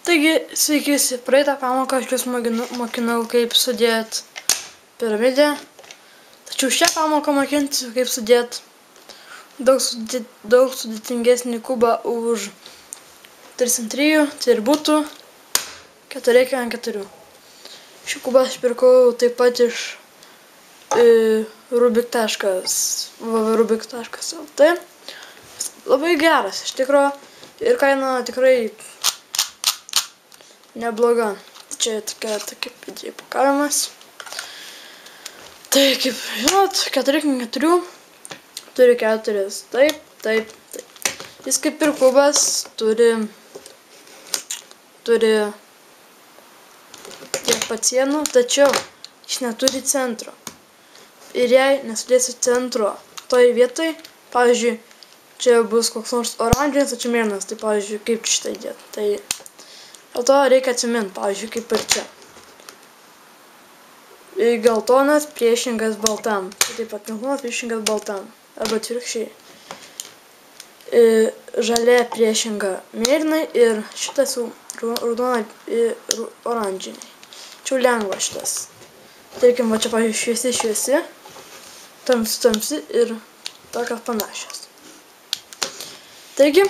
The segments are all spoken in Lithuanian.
Taigi, sveiki visi, praeitą pamoką aš jūs mokinau, kaip sudėti piramidę. Tačiau šią pamoką mokinsiu, kaip sudėti daug sudėtingesnį kubą už 3×3, tai ir būtų 4×4. Šį kubą aš pirkau taip pat iš rubik.lt. Labai geras, iš tikrųjų, ir kaina tikrai nebloga. Čia tokia idėja pakavimas. Tai kaip žinot, 4×4 turi 4. Taip. Jis kaip ir kubas turi tiek pat sienų, tačiau jis neturi centro. Ir jei nesudėsi centro toj vietoj, pavyzdžiui, čia bus koks nors oranžinis, o čia mėlynas, tai pavyzdžiui, kaip šitą įdėti. Tai dėl to reikia atsiminti, pavyzdžiui, kaip ir čia. Geltonas priešingas baltam. Taip pat geltonas priešingas baltam. Arba atvirkščiai. Žalia priešinga mėlynai ir šitas raudona oranžiniai. Čia lengva šitas. Tarkim, va čia, pavyzdžiui, šviesi, tamsi ir tokios panašios. Taigi,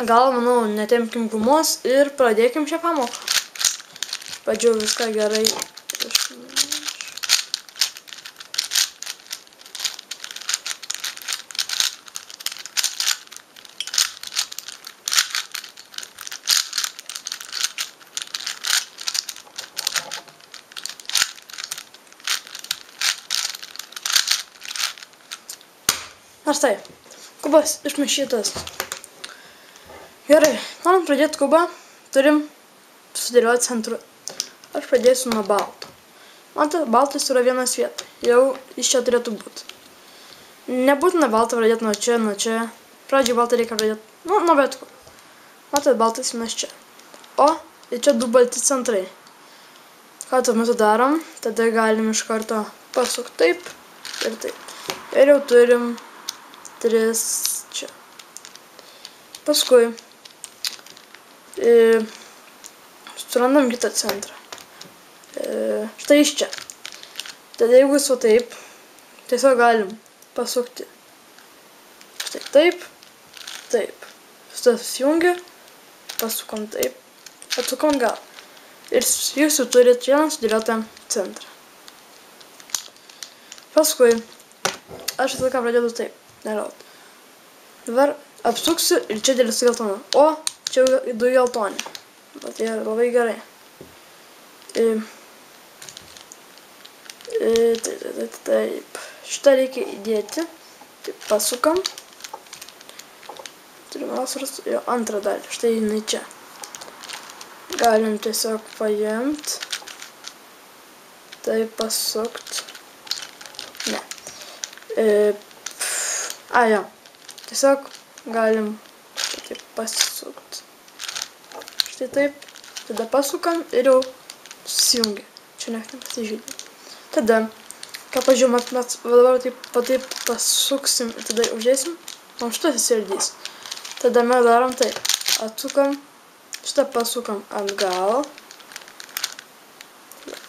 gal, manau, netempkim gumos ir pradėkim šią pamoką. Pradžiau viską gerai Nors tai, kubas išmaišytas. Gerai, norint pradėti kubą, turim susidėlioti centru. Aš pradėsiu nuo balto. Matot, baltas yra vienas vieta. Jau iš čia turėtų būti. Nebūtina baltą pradėti nuo čia. Pradžiai baltą reikia pradėti, nuo bet kur. Matot, baltas mes čia. O, ir čia du balti centrai. Ką tuo metu darom, tada galim iš karto pasukti taip ir taip. Ir jau turim 3 čia. Paskui surandam kitą centrą. Štai iš čia. Tada jeigu su taip, tiesiog galim pasukti. Štai taip. Štai susijungia, pasukam taip, atsukam gal. Ir jūs jau turit vieną sudėliotą centrą. Paskui, aš visą laiką pradėdu taip. Dabar apsuksiu ir čia dėlėsiu geltoną. O, čia du geltoni. Bet tai labai gerai. Taip. Šitą reikia įdėti. Taip, pasukam. Turime surasti jo antrą dalį. Štai jinai čia. Galim tiesiog paimti. Taip, pasukti. Ne. Jo. Tiesiog galim taip pasisukti. Štai taip. Tada pasukam ir jau susijungia. Čia nieks nepasižydė. Tada, ką pažiūrėjom, mes dabar taip pasuksim ir tada uždėsim. O šitas įsirdys. Tada mes darom taip. Atsukam. Šitą pasukam atgal.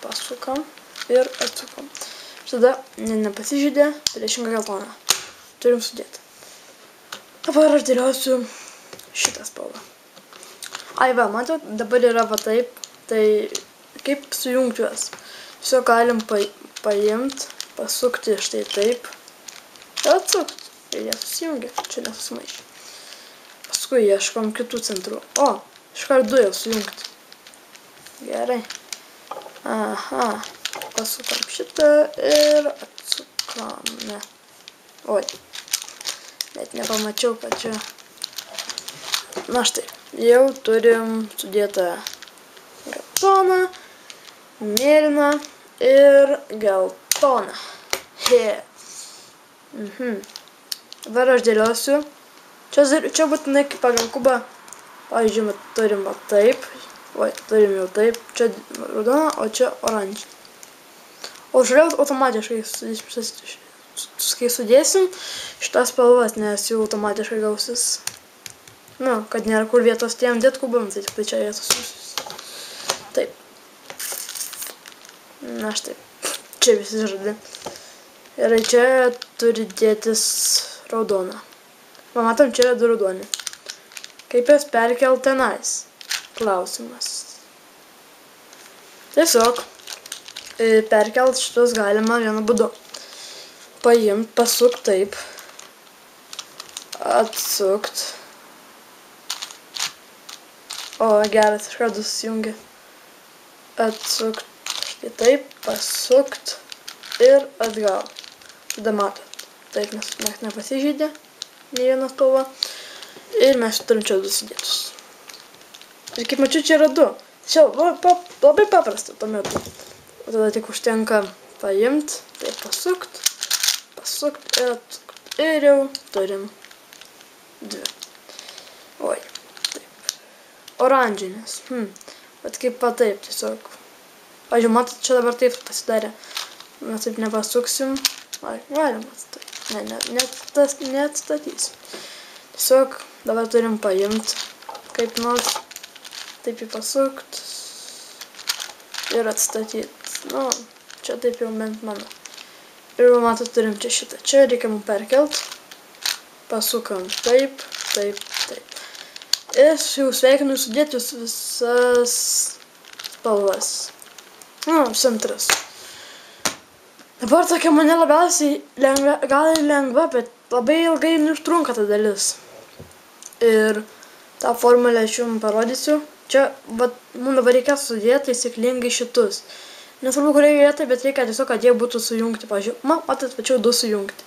Pasukam ir atsukam. Tada nepasižydė. Priešinga geltona. Turim sudėti. Dabar aš dėliosiu šitą spalvą. Matot, dabar yra va taip. Tai kaip sujungti juos? Tiesiog galim paimti, pasukti štai taip. Ir atsukti. Ir jie susijungia. Čia nesusimaišė. Paskui ieškom kitų centrų. O, iškart du jau sujungti. Gerai. Aha. Pasukam šitą ir atsukam. Ne. Oi. Net nepamačiau, kad čia. Na štai. Jau turim sudėtą geltoną, mėlyną ir geltoną. Dabar aš dėliosiu. Čia būtinai kaip pagal kubą. Pavyzdžiui, turim va taip. Oi, turim jau taip. Čia raudona, o čia oranžinė. O žalia automatiškai kai sudėsim šitas spalvas, nes jau automatiškai gausis. Kad nėra kur vietos tiem dėt kubams, tai tik tai čia vietos Na štai, čia visi žadi. Ir čia turi dėtis raudona. Va, matom, čia yra 2 raudoni. Kaip jas perkelt tenais? Klausimas. Tiesiog perkelt šitus galima vienu būdu. Paimt, pasukt taip. Atsukt. O, geras, iš karto susijungia. Atsukt. Štai taip, pasukt. Ir atgal. Tada matot. Taip, nes nepasižydė. Nei viena spalva. Ir mes turim čia 2 sudėtus. Ir kaip mačiau, čia yra 2. Čia labai paprasta tuo metu. O tada tik užtenka paimt. Taip, pasukt. Pasukt ir atsukt. Ir jau turim 2. Oi. Taip. Oranžinės. Bet kaip taip, tiesiog. Pavyzdžiui, matot, čia dabar taip pasidarė. Mes taip nepasuksim. Galim atstatyti. Neatstatysim. Tiesiog dabar turim paimt kaip nors. Taip jį pasukt. Ir atstatyti. Nu, čia taip jau bent mano. Ir matot, turim čia šitą. Čia reikia mums perkelt. Pasukam taip, taip, taip. Ir jau sveikinu sudėti visas spalvas. Centras. Dabar tokia mane labiausiai lengva, gal ir lengva, bet labai ilgai užtrunka ta dalis. Ir tą formulę aš jums parodysiu. Čia, mums dabar reikia sudėti taisyklingai šitus. Nesvarbu, kurioje vietoje, bet reikia tiesiog, kad jie būtų sujungti. Pavyzdžiui, matot, tačiau 2 sujungti.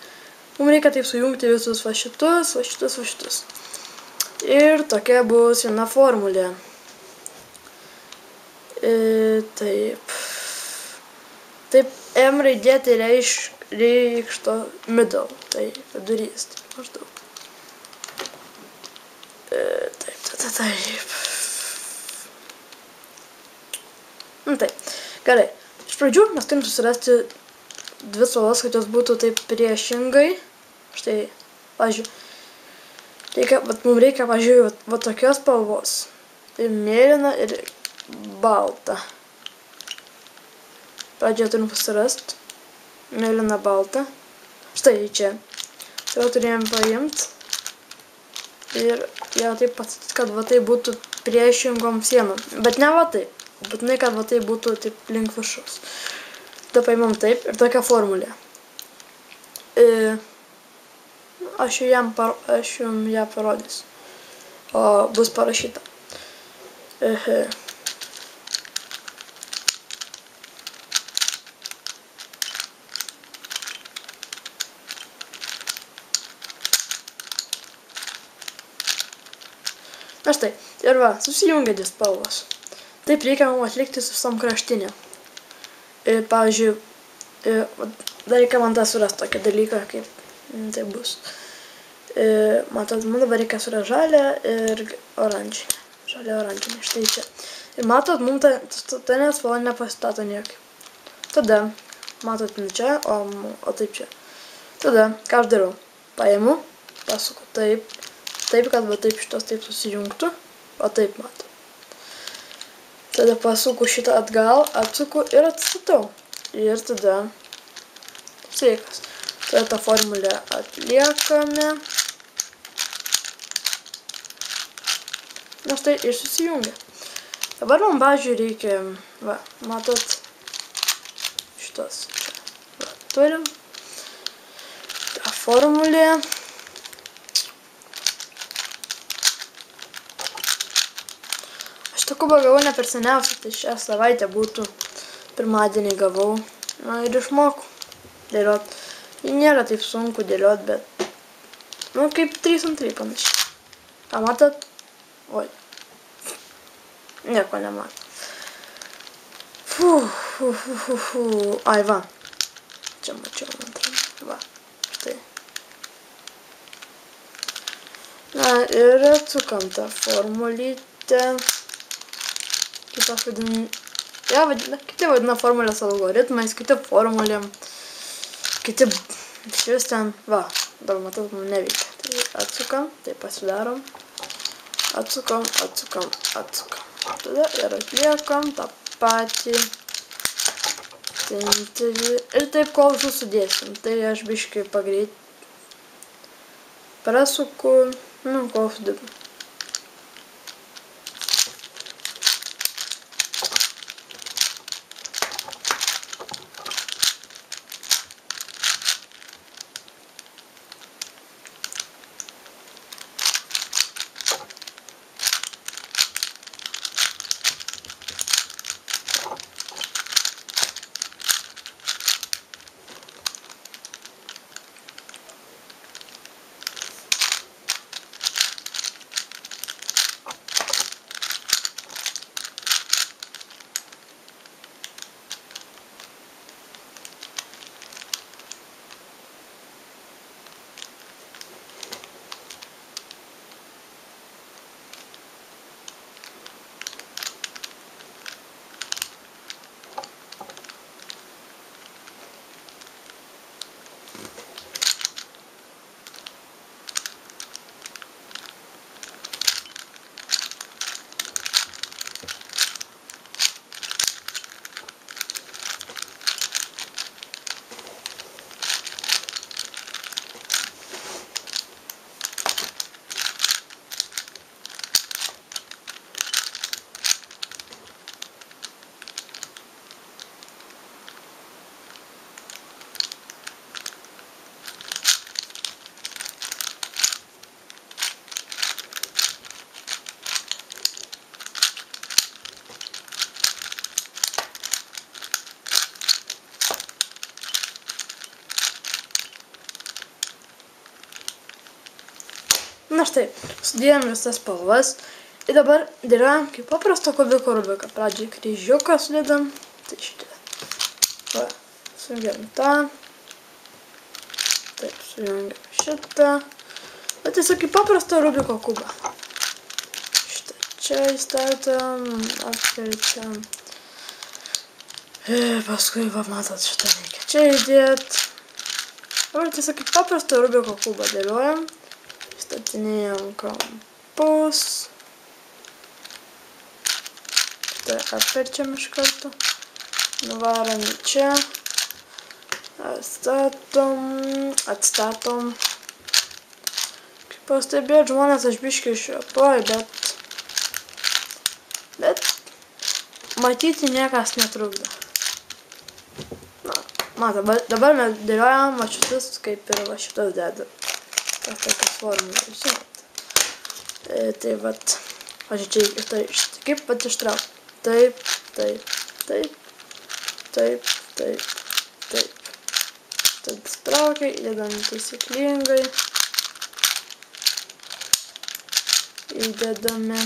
Mums reikia taip sujungti visus va šitus, va šitus, va šitus. Ir tokia bus viena formulė. Taip. Taip, M raidė tai reikšto middle. Tai vidurys, taip maždaug. Taip. Taip, gerai. Iš pradžių mes turim susirasti 2 spalvas, kad jos būtų taip priešingai. Štai, pavyzdžiui, mums reikia, pavyzdžiui, va tokios spalvos. Ir mėlyna, ir balta. Pradžioje turim susirasti. Mėlyna, balta. Štai čia. Tai turėjom paimt. Ir ją taip pastatyti, kad va tai būtų priešingom sienom. Bet ne va taip. Būtinai, kad va tai būtų taip link viršaus. Tada paimam taip ir tokia formulė. Aš jums ją parodysiu. O bus parašyta. Na štai, ir va, susijungia 2 spalvos. Taip reikia mums atlikti su visom kraštinėm. Pavyzdžiui, dar reikia man tą surasti tokį dalyką, kaip tai bus. Matot, man dabar reikia surasti žalę ir oranžinę. Žalę oranžinę, štai čia. Ir matot, mums ta spalva nepasitato niekaip. Tada, matot, ne čia, o taip čia. Tada, ką aš darau? Paimu, pasuku taip, kad va taip šitos taip susijungtų, o taip matot. Tada pasuku šitą atgal, atsuku ir atstatau. Ir tada sveikas. Tada tą formulę atliekame. Na štai ir susijungia. Dabar man, pavyzdžiui, reikia, va, matot, šitos čia. Va, turim. Ta formulė. Aš tą kubą gavau ne per seniausiai, tai šią savaitę būtų. Pirmadienį gavau. Na ir išmokau dėliot. Nėra taip sunku dėliot, bet... Nu, kaip 3 ant 3 panašiai. Ką matot? Oi. Nieko nematot. Ai, va. Čia mačiau, man atrodo. Va. Štai. Na ir atsukam tą formulytę. Kaip aš vadinu... Ja, kiti vadina formulės algoritmais, kiti formulėm. Kiti... Šis ten... Va. Dabar matau, man neveikia. Tai atsukam, tai pasidarom. Atsukam. Tada ir atliekam tą patį. Ir taip kol visus sudėsim. Tai aš biškai prasuku, kol sudedu. Na štai, sudėjom visas spalvas ir dabar dėliojam kaip paprasto kubiko rubiką. Pradžiai kryžiuką sudedam, tai šitie. Va, sujungiam tą. Taip, sujungiam šitą. Bet tiesiog kaip paprasto rubiko kubą. Šitą čia įstatom, apverčiam. Ir paskui, va, matot, šitą reikia čia įdėt. Dabar tiesiog kaip paprasto rubiko kubą dėliojam. Statinėjam kampus. Tai apverčiam iš karto. Nuvarom į čia. Atstatom. Kaip pastebėt, žmonės aš biškį iššiopoju, bet matyti niekas netrukdo. Na, dabar mes dėliojam va šitus, kaip ir va šitas dedam. Tokias formulas, žinot. Tai vat, aš čia kaip pat ištrauk. Taip, taip, taip, taip, taip, taip. Tad spraukia, įdedam taisyklingai. Įdedame.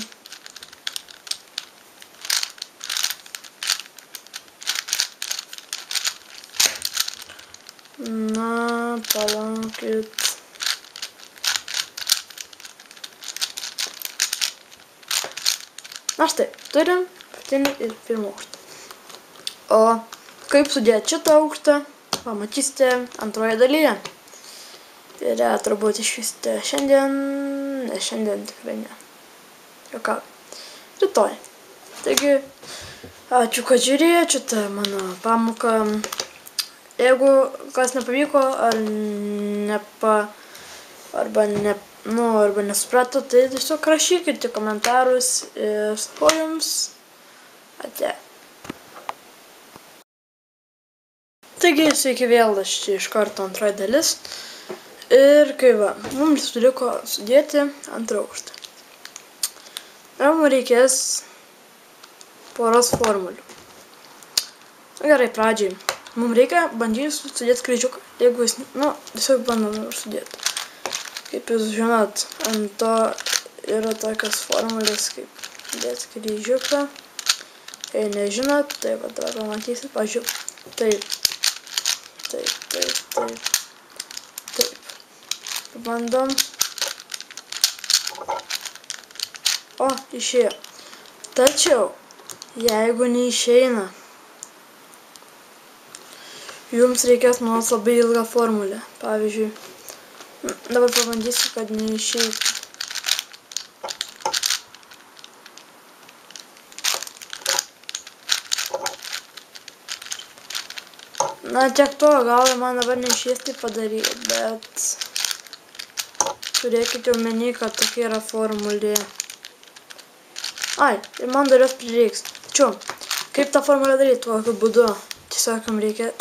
Na, palaukit. Na štai, turim apatinį ir pirmą aukštą. O kaip sudėti šitą aukštą, pamatysite antroje dalyje. Ir turbūt išvysite šiandien, ne šiandien tikrai ne. Jokau, rytoj. Taigi, ačiū, kad žiūrėjot šitą mano pamoką. Jeigu kas nepavyko, arba nesuprato, tai tiesiog rašykite komentarus ir sakau jums ate. Taigi, sveiki vėl, aš čia iš karto antroji dalis. Ir kai va, mums liko sudėti antrą aukštą. Ir mums reikės poros formulių. Gerai, pradžiai. Mums reikia bandyti sudėti kryžiuką. Jeigu jūs, tiesiog bandom sudėti. Kaip jūs žinot, ant to yra tokios formulės, kaip sudėti kryžiuką. Jei nežinot, tai va, dabar pamatysit, pažiūrėjau. Taip. Taip, taip, taip. Taip. Bandom. O, išėjo. Tačiau, jeigu neišeina, jums reikės naudoti labai ilgą formulę. Pavyzdžiui, dabar pabandysiu, kad neišeitų. Na, tiek to, gal man dabar neišės tai padaryti, bet turėkite omeny, kad tokia yra formulė. Ai, ir man dar jos prireiks. Tačiau, kaip tą formulę daryti, tokiu būdu. Tiesiog jums reikia,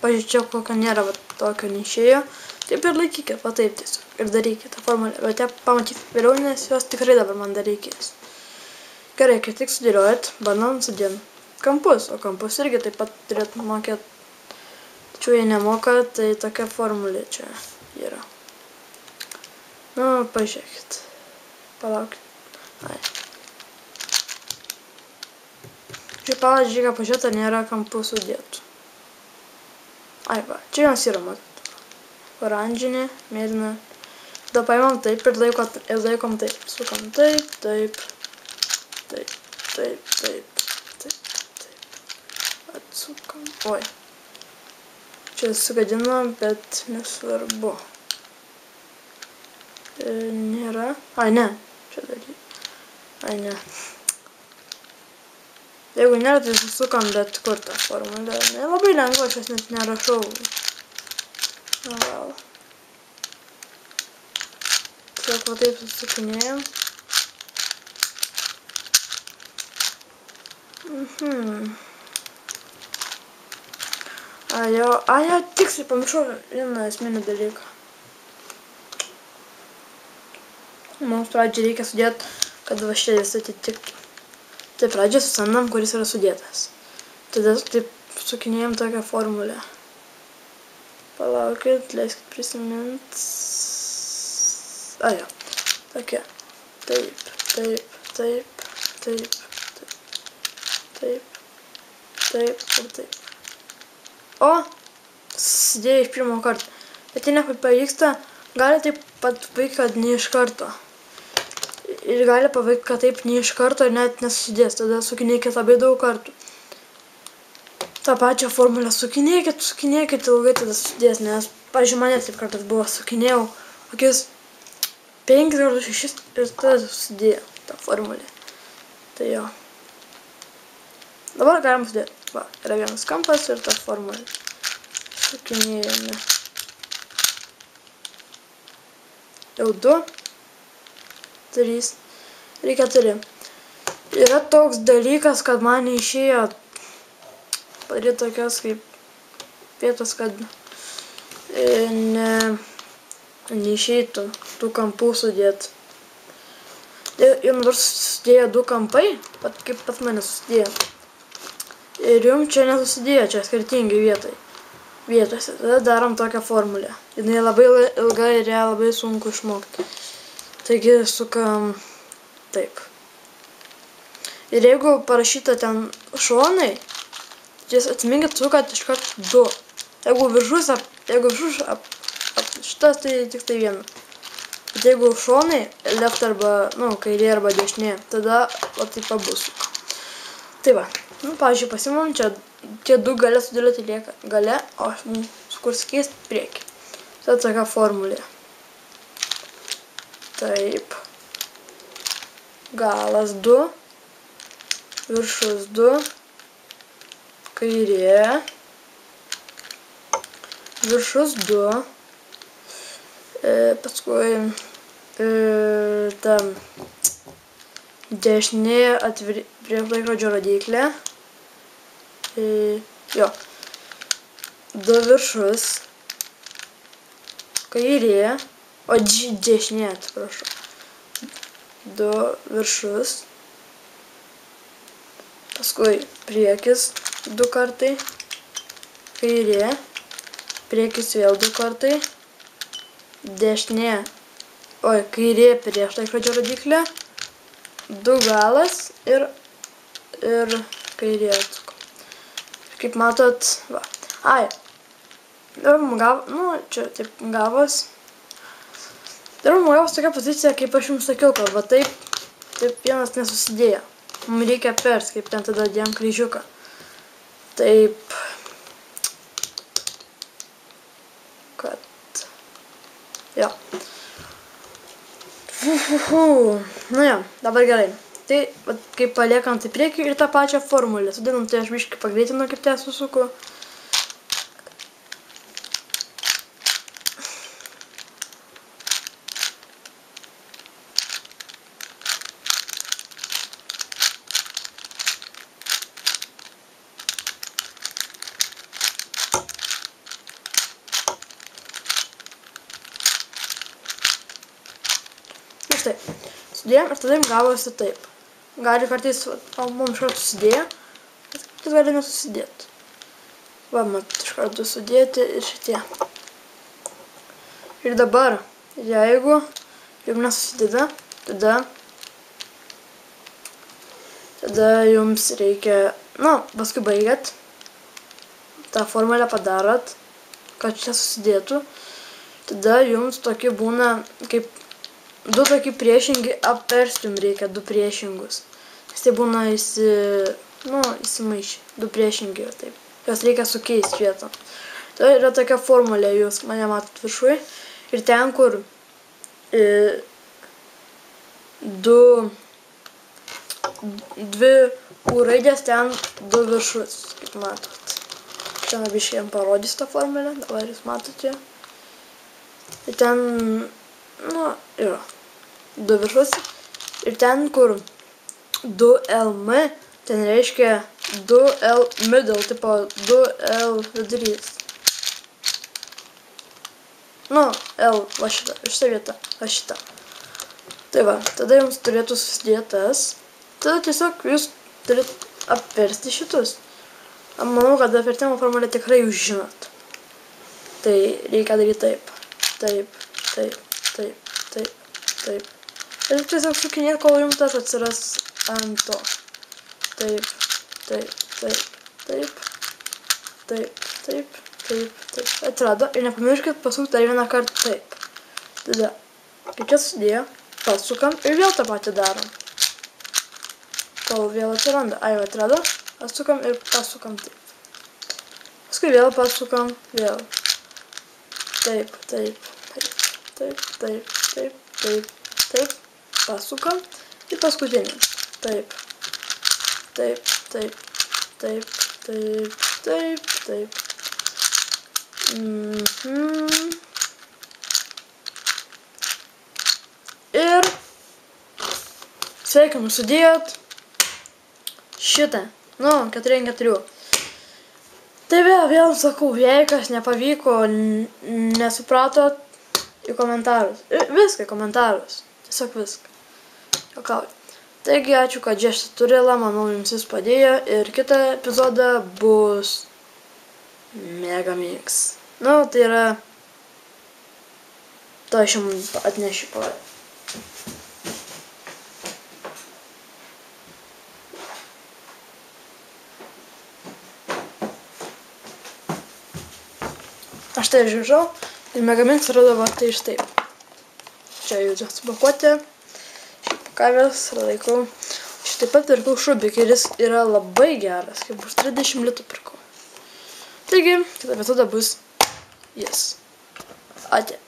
pažiūrėjau, kokio nėra, tokio neišėjo. Taip ir laikykit, taip tiesiog. Ir darykite tą formulę, bet ją pamatyti vėliau, nes jos tikrai dabar man dar reikės. Gerai, kai tik sudėliojat, bandom sudėti kampus, o kampus irgi taip pat turėtų mokėti. Tačiau jei nemoka, tai tokia formulė čia yra. Nu, pažiūrėkit. Palaukit. Ai. Čia pavyzdžiui, ką pažiūrėt, ar nėra kampų sudėtų. Ai, va, čia jos yra, matot. Oranžinė, mėlyna. Tada paimam taip ir laikom taip. Sukam taip, taip, taip, taip, taip, taip, taip. Atsukam. Oi. Čia sugadino, bet nesvarbu. Nėra. Ai, ne. Čia dalykai. Ai, ne. Jeigu nėra, tai susukam, bet kur tą formulę. Labai lengva, aš net nerašau. Na, gal. Tiesiog va taip susukinėjom. Ai, tiksliai pamiršau vieną esminį dalyką. Mums pradžiai reikia sudėti, kad va šitie visi atitiktų. Tai pradžiai susandam, kuris yra sudėtas. Tada taip sukinėjom tokią formulę. Palaukit, leiskit prisimint. Ai, jo. Tokia. Taip, taip, taip, taip, taip, taip, taip ir taip. O, susidėjo iš pirmo karto. Bet jei nepavyksta, gali taip pat paveikti, kad ne iš karto. Ir gali paveikti, kad taip ne iš karto ir net nesusidės. Tada sukinėkit labai daug kartų. tą pačią formulę sukinėkit ilgai, tada susidės, nes, pavyzdžiui, manęs taip kartais buvo, sukinėjau kokius 5 ar 6 ir tada susidėjo tą formulę. Tai jo. Dabar galim sudėti. Va, yra vienas kampas ir ta formulė. Sukinėjame. Jau 2, 3 ir 4. Yra toks dalykas, kad man neišėjo padaryti tokias kaip vietos, kad neišeitų tų kampų sudėti. Jums dabar susidėjo 2 kampai, kaip pas mane susidėjo. Ir jums čia nesusidėjo, čia skirtingi vietose. Tada darom tokią formulę. Jinai labai ilga ir ją labai sunku išmokti. Taigi sukam taip. Ir jeigu parašyta ten šonai, ties atiminkit sukat iškart 2. Jeigu viršus šitas, tai tik tai 1. Bet jeigu šonai, left arba, kairė arba dešinė, tada va taip bus. Tai va, pavyzdžiui, pasimam, čia tie 2 gale sudėlioti lieka gale, o aš sukursiu keist priekį. Tai tokia formulė. Taip. Galas 2. Viršus 2. Kairė. Viršus 2. Paskui tam dešinė prie laikrodžio rodyklė. Jo. 2 viršus. Kairė. O dešinė, atsiprašau. 2 viršus. Paskui priekis 2 kartai. Kairė. Priekis vėl 2 kartai. Dešinė. Oi, kairė prieš laikrodžio rodyklę. 2 galas ir kairė atsuko. Kaip matot, va. Ai. Čia taip gavos. Ir mums gavos tokia pozicija, kaip aš jums sakiau, kad va taip vienas nesusidėjo. Mums reikia pers, kaip ten tada dėjom kryžiuką. Taip. Kad. Jo. Nu jo, dabar gerai. Tai, kaip paliekam tai priekį ir tą pačią formulę. Sudėdam, tai aš biškai pagreitinu, kaip tai susuku. štai. Sudėjom ir tada gavosi taip. Gali kartais, mums iškart susidėjo, bet kartais gali nesusidėti. Va, iš karto sudėti ir šitie. Ir dabar, jeigu jums nesusideda, tada jums reikia, paskui baigiat, tą formulę padarot, kad čia susidėtų, tada jums tokie būna, kaip du tokie priešingi apversti jums reikia, du priešingus. Nes tai būna įsimaišę, du priešingi, taip. Jos reikia sukeisti vietą. Tai yra tokia formulė, jūs mane matot viršui. Ir ten, kur dvi U raidės, ten du viršus, kaip matot. Čia biškai jam parodys tą formulę, dabar jūs matote. Ir ten, yra du viršus. Ir ten, kur 2LM, ten reiškia 2L middle, tipo 2L vidurys. L, va šitą, šitą vietą, va šitą. Tai va, tada jums turėtų susidėti tas. Tada tiesiog jūs turėtų apversti šitus. Manau, kad apvertimo formulę tikrai jūs žinot. Tai reikia daryti taip. Taip. Ir tiesiog sukinėti, kol jums tas atsiras ant to. Taip. Atsirado. Ir nepamirškit pasukti dar vieną kartą taip. Tada, kai čia susidėjo, pasukam ir vėl tą patį darom. Kol vėl atsiranda. Ai, atrado. Atsukam ir pasukam taip. Paskui vėl pasukam, vėl. Taip. Pasukam. Ir paskutinį. Taip. Ir sveikinu, sudėjot šitą. 4×4. Tai vėl sakau, jei kas nepavyko, nesupratot, į komentarus. Viską į komentarus. Tiesiog viską. Jokauju. Taigi, ačiū, kad žiūrėjote tutorialą, manau, jums jis padėjo. Ir kitą epizodą bus Megamix. Tai yra... To aš jums atnešiu pavardę. Aš tai žiūrėjau ir Megamix rado va tai štai. Čia jūs atsipakuoti. Pakavęs, laikau. Aš taip pat pirkau šubik ir jis yra labai geras, kaip už 30 litų pirkau. Taigi, kitą epizodą bus jis. Ate.